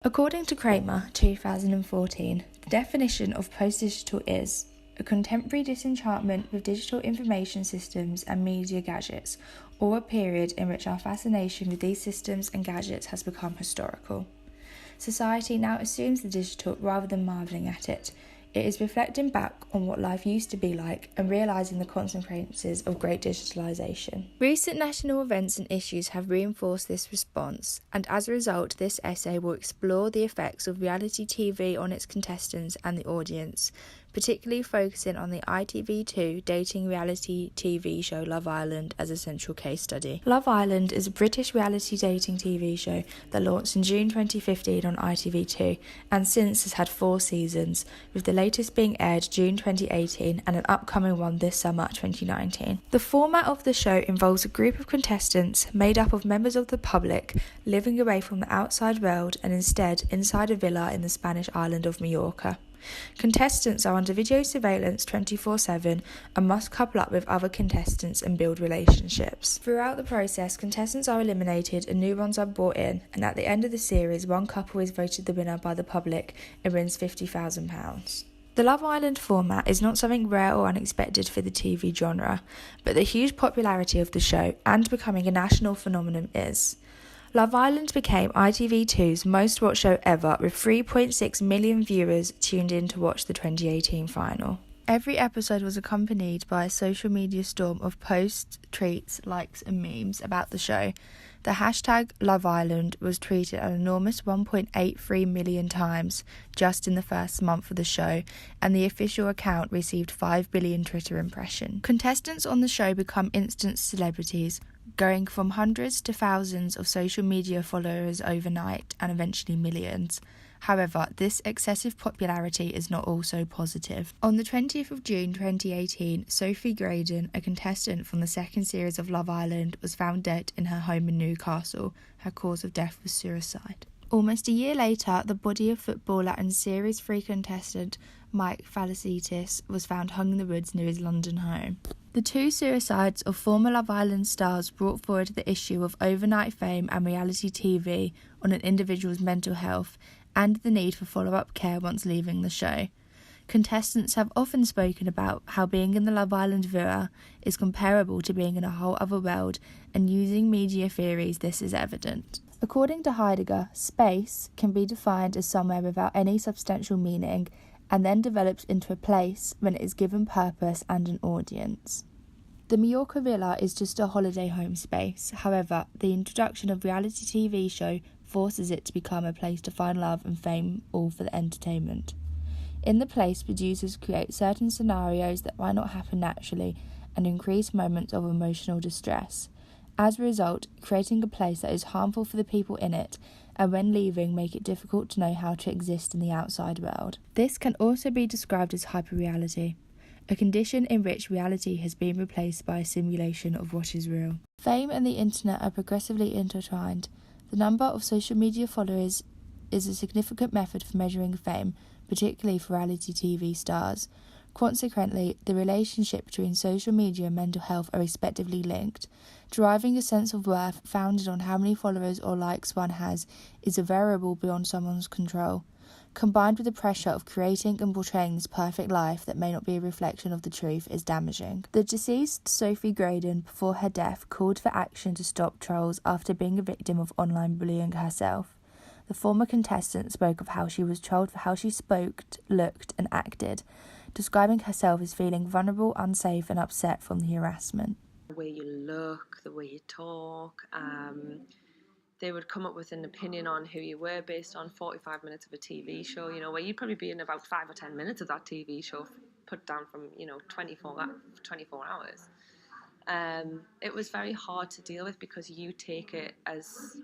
According to Kramer, 2014, the definition of post-digital is a contemporary disenchantment with digital information systems and media gadgets, or a period in which our fascination with these systems and gadgets has become historical. Society now assumes the digital rather than marvelling at it. It is reflecting back on what life used to be like and realising the consequences of great digitalisation. Recent national events and issues have reinforced this response, and as a result, this essay will explore the effects of reality TV on its contestants and the audience, particularly focusing on the ITV2 dating reality TV show Love Island as a central case study. Love Island is a British reality dating TV show that launched in June 2015 on ITV2 and since has had 4 seasons, with the latest being aired June 2018 and an upcoming one this summer 2019. The format of the show involves a group of contestants made up of members of the public living away from the outside world and instead inside a villa in the Spanish island of Mallorca. Contestants are under video surveillance 24/7 and must couple up with other contestants and build relationships. Throughout the process, contestants are eliminated and new ones are brought in, and at the end of the series, one couple is voted the winner by the public and wins £50,000. The Love Island format is not something rare or unexpected for the TV genre, but the huge popularity of the show and becoming a national phenomenon is. Love Island became ITV2's most watched show ever, with 3.6 million viewers tuned in to watch the 2018 final. Every episode was accompanied by a social media storm of posts, tweets, likes and memes about the show. The hashtag Love Island was tweeted an enormous 1.83 million times just in the first month of the show, and the official account received 5 billion Twitter impressions. Contestants on the show become instant celebrities, going from hundreds to thousands of social media followers overnight and eventually millions. However, this excessive popularity is not also positive. On the 20th of June 2018, Sophie Graydon, a contestant from the second series of Love Island, was found dead in her home in Newcastle. Her cause of death was suicide. Almost a year later, the body of footballer and Series 3 contestant Mike Falasitis was found hung in the woods near his London home. The 2 suicides of former Love Island stars brought forward the issue of overnight fame and reality TV on an individual's mental health and the need for follow-up care once leaving the show. Contestants have often spoken about how being in the Love Island villa is comparable to being in a whole other world, and using media theories this is evident. According to Heidegger, space can be defined as somewhere without any substantial meaning and then develops into a place when it is given purpose and an audience. The Mallorca villa is just a holiday home space. However, the introduction of reality TV show forces it to become a place to find love and fame, all for the entertainment. In the place, producers create certain scenarios that might not happen naturally and increase moments of emotional distress. As a result, creating a place that is harmful for the people in it, and when leaving make it difficult to know how to exist in the outside world. This can also be described as hyperreality, a condition in which reality has been replaced by a simulation of what is real. Fame and the internet are progressively intertwined. The number of social media followers is a significant method for measuring fame, particularly for reality TV stars. Consequently, the relationship between social media and mental health are respectively linked. Deriving a sense of worth founded on how many followers or likes one has is a variable beyond someone's control. Combined with the pressure of creating and portraying this perfect life that may not be a reflection of the truth is damaging. The deceased Sophie Graydon, before her death, called for action to stop trolls after being a victim of online bullying herself. The former contestant spoke of how she was trolled for how she spoke, looked and acted, describing herself as feeling vulnerable, unsafe and upset from the harassment. The way you look, the way you talk, they would come up with an opinion on who you were based on 45 minutes of a TV show, where you'd probably be in about 5 or 10 minutes of that TV show put down from, 24 hours. It was very hard to deal with because you take it as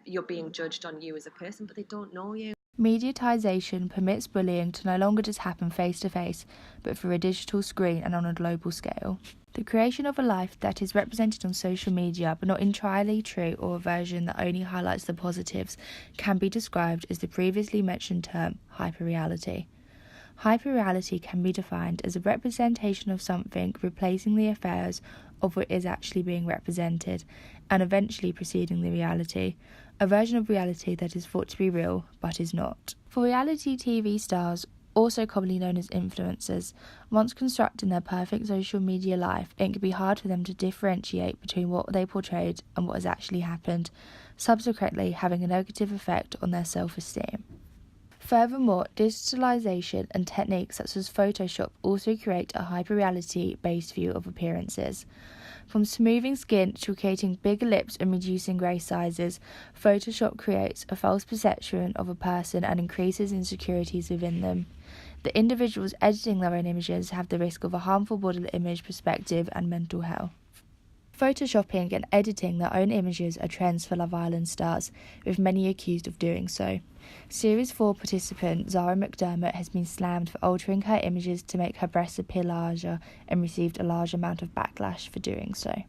you're being judged on you as a person, but they don't know you. Mediatization permits bullying to no longer just happen face-to-face, but through a digital screen and on a global scale. The creation of a life that is represented on social media but not entirely true, or a version that only highlights the positives, can be described as the previously mentioned term hyperreality. Hyperreality can be defined as a representation of something replacing the affairs of what is actually being represented and eventually preceding the reality. a version of reality that is thought to be real but is not. For reality TV stars, also commonly known as influencers, once constructing their perfect social media life, it can be hard for them to differentiate between what they portrayed and what has actually happened, subsequently having a negative effect on their self-esteem. Furthermore, digitalization and techniques such as Photoshop also create a hyper-reality-based view of appearances. From smoothing skin to creating bigger lips and reducing grey sizes, Photoshop creates a false perception of a person and increases insecurities within them. The individuals editing their own images have the risk of a harmful body image perspective and mental health. Photoshopping and editing their own images are trends for Love Island stars, with many accused of doing so. Series 4 participant Zara McDermott has been slammed for altering her images to make her breasts appear larger and received a large amount of backlash for doing so.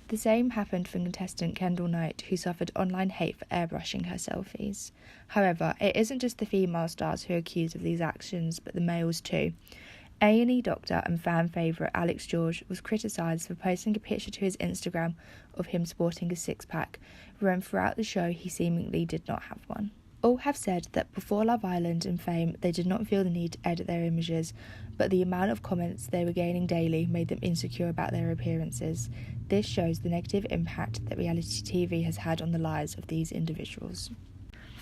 The same happened for contestant Kendall Knight, who suffered online hate for airbrushing her selfies. However, it isn't just the female stars who are accused of these actions, but the males too. A&E doctor and fan favourite Alex George was criticised for posting a picture to his Instagram of him sporting a six-pack, when throughout the show he seemingly did not have one. All have said that before Love Island and Fame, they did not feel the need to edit their images, but the amount of comments they were gaining daily made them insecure about their appearances. This shows the negative impact that reality TV has had on the lives of these individuals.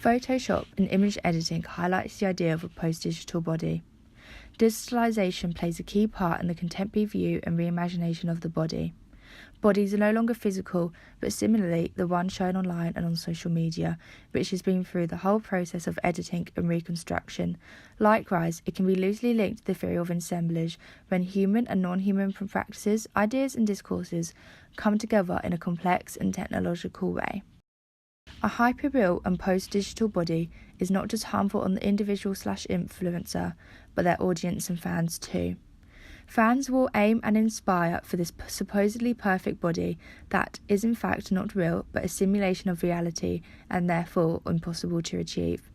Photoshop and image editing highlights the idea of a post-digital body. Digitalization plays a key part in the contemporary view and reimagination of the body. Bodies are no longer physical, but similarly the one shown online and on social media, which has been through the whole process of editing and reconstruction. Likewise, it can be loosely linked to the theory of assemblage, when human and non-human practices, ideas and discourses come together in a complex and technological way. A hyperreal and post-digital body is not just harmful on the individual/influencer, but their audience and fans too. Fans will aim and inspire for this supposedly perfect body that is in fact not real, but a simulation of reality and therefore impossible to achieve.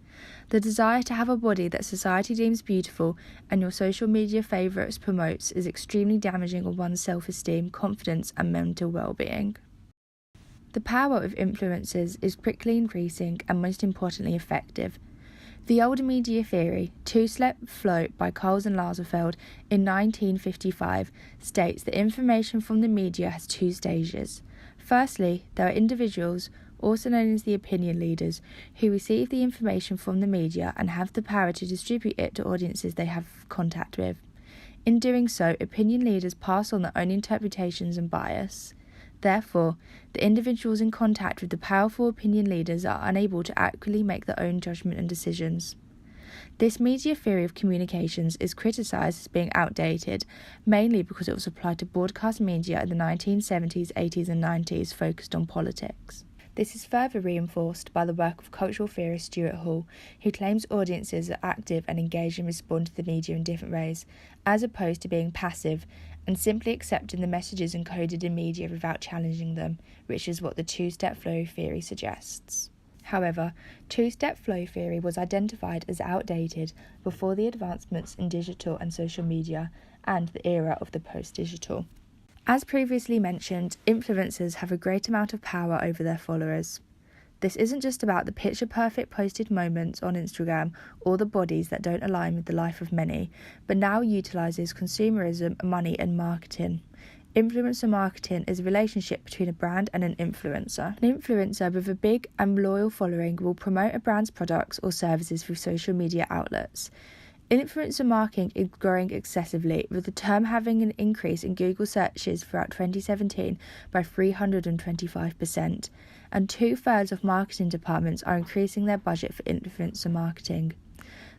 The desire to have a body that society deems beautiful and your social media favourites promotes is extremely damaging on one's self-esteem, confidence and mental well-being. The power of influencers is quickly increasing and most importantly effective. The old media theory, two-step flow by Coles and Lazarsfeld in 1955, states that information from the media has two stages. Firstly, there are individuals, also known as the opinion leaders, who receive the information from the media and have the power to distribute it to audiences they have contact with. In doing so, opinion leaders pass on their own interpretations and bias. Therefore, the individuals in contact with the powerful opinion leaders are unable to accurately make their own judgment and decisions. This media theory of communications is criticised as being outdated, mainly because it was applied to broadcast media in the 1970s, 80s and 90s focused on politics. This is further reinforced by the work of cultural theorist Stuart Hall, who claims audiences are active and engage and respond to the media in different ways, as opposed to being passive and simply accepting the messages encoded in media without challenging them, which is what the two-step flow theory suggests. However, two-step flow theory was identified as outdated before the advancements in digital and social media and the era of the post-digital. As previously mentioned, influencers have a great amount of power over their followers. This isn't just about the picture-perfect posted moments on Instagram or the bodies that don't align with the life of many, but now utilises consumerism, money and marketing. Influencer marketing is a relationship between a brand and an influencer. An influencer with a big and loyal following will promote a brand's products or services through social media outlets. Influencer marketing is growing excessively, with the term having an increase in Google searches throughout 2017 by 325%, and 2/3 of marketing departments are increasing their budget for influencer marketing.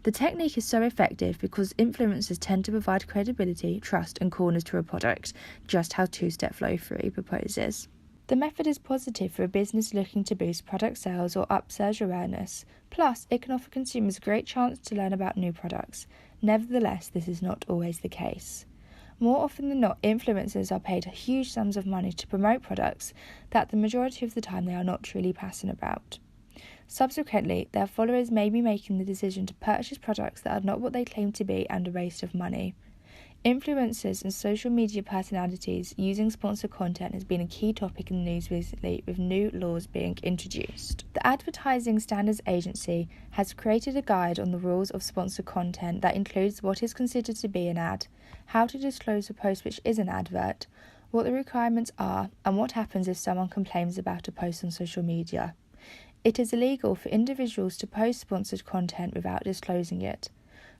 The technique is so effective because influencers tend to provide credibility, trust and coolness to a product, just how two-step flow theory proposes. The method is positive for a business looking to boost product sales or upsurge awareness. Plus, it can offer consumers a great chance to learn about new products. Nevertheless, this is not always the case. More often than not, influencers are paid huge sums of money to promote products that the majority of the time they are not truly passionate about. Subsequently, their followers may be making the decision to purchase products that are not what they claim to be and a waste of money. Influencers and social media personalities using sponsored content has been a key topic in the news recently, with new laws being introduced. The Advertising Standards Agency has created a guide on the rules of sponsored content that includes what is considered to be an ad, how to disclose a post which is an advert, what the requirements are, and what happens if someone complains about a post on social media. It is illegal for individuals to post sponsored content without disclosing it.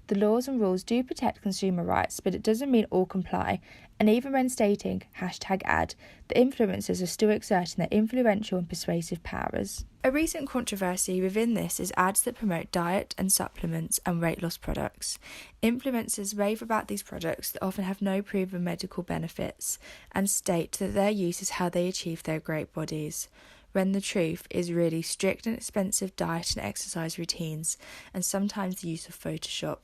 The laws and rules do protect consumer rights, but it doesn't mean all comply, and even when stating #ad, the influencers are still exerting their influential and persuasive powers. A recent controversy within this is ads that promote diet and supplements and weight loss products. Influencers rave about these products that often have no proven medical benefits and state that their use is how they achieve their great bodies, when the truth is really strict and expensive diet and exercise routines, and sometimes the use of Photoshop.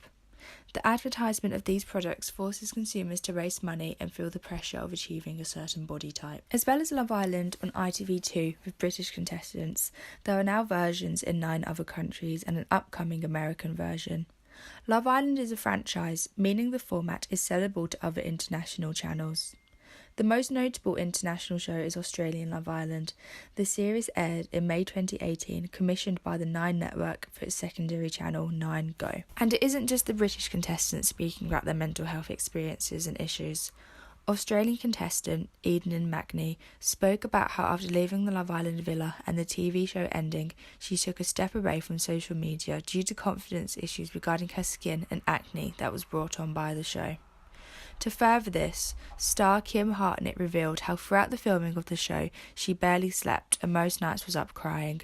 The advertisement of these products forces consumers to waste money and feel the pressure of achieving a certain body type. As well as Love Island on ITV2 with British contestants, there are now versions in 9 other countries and an upcoming American version. Love Island is a franchise, meaning the format is sellable to other international channels. The most notable international show is Australian Love Island. The series aired in May 2018, commissioned by the Nine Network for its secondary channel 9 Go. And it isn't just the British contestants speaking about their mental health experiences and issues. Australian contestant Eden Magny spoke about how after leaving the Love Island villa and the TV show ending, she took a step away from social media due to confidence issues regarding her skin and acne that was brought on by the show. To further this, star Kim Hartnett revealed how throughout the filming of the show, she barely slept and most nights was up crying.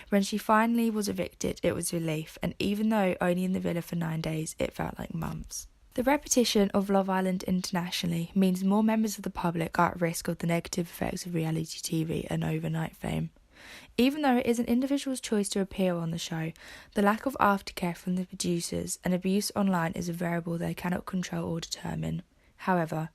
When she finally was evicted, it was relief, and even though only in the villa for 9 days, it felt like months. The repetition of Love Island internationally means more members of the public are at risk of the negative effects of reality TV and overnight fame. Even though it is an individual's choice to appear on the show, the lack of aftercare from the producers and abuse online is a variable they cannot control or determine. However,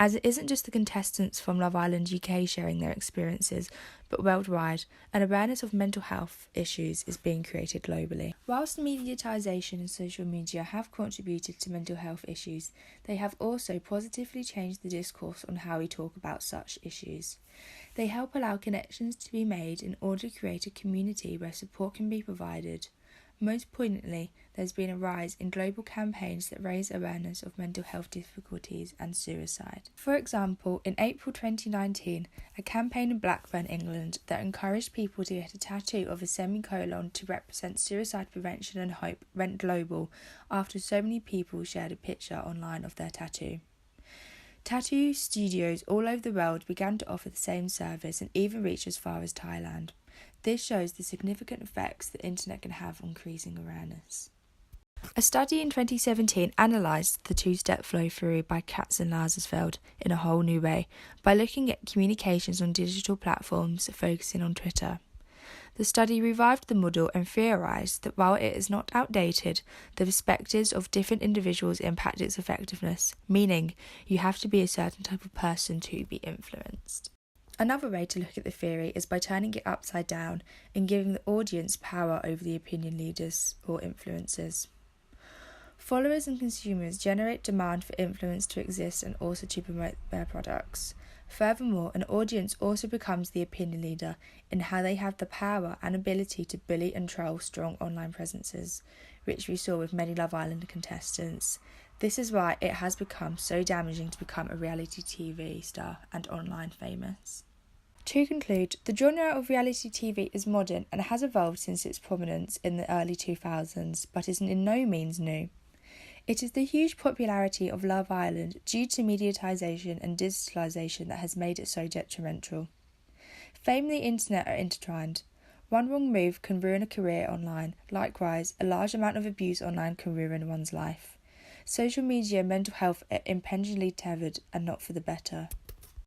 as it isn't just the contestants from Love Island UK sharing their experiences, but worldwide, an awareness of mental health issues is being created globally. Whilst mediatisation and social media have contributed to mental health issues, they have also positively changed the discourse on how we talk about such issues. They help allow connections to be made in order to create a community where support can be provided. Most poignantly, there's been a rise in global campaigns that raise awareness of mental health difficulties and suicide. For example, in April 2019, a campaign in Blackburn, England, that encouraged people to get a tattoo of a semicolon to represent suicide prevention and hope went global after so many people shared a picture online of their tattoo. Tattoo studios all over the world began to offer the same service and even reached as far as Thailand. This shows the significant effects the internet can have on increasing awareness. A study in 2017 analysed the two-step flow theory by Katz and Lazarsfeld in a whole new way by looking at communications on digital platforms, focusing on Twitter. The study revived the model and theorised that while it is not outdated, the perspectives of different individuals impact its effectiveness, meaning you have to be a certain type of person to be influenced. Another way to look at the theory is by turning it upside down and giving the audience power over the opinion leaders or influencers. Followers and consumers generate demand for influence to exist and also to promote their products. Furthermore, an audience also becomes the opinion leader in how they have the power and ability to bully and troll strong online presences, which we saw with many Love Island contestants. This is why it has become so damaging to become a reality TV star and online famous. To conclude, the genre of reality TV is modern and has evolved since its prominence in the early 2000s, but is in no means new. It is the huge popularity of Love Island due to mediatisation and digitalisation that has made it so detrimental. Fame and the internet are intertwined. One wrong move can ruin a career online. Likewise, a large amount of abuse online can ruin one's life. Social media and mental health are impingingly tethered and not for the better.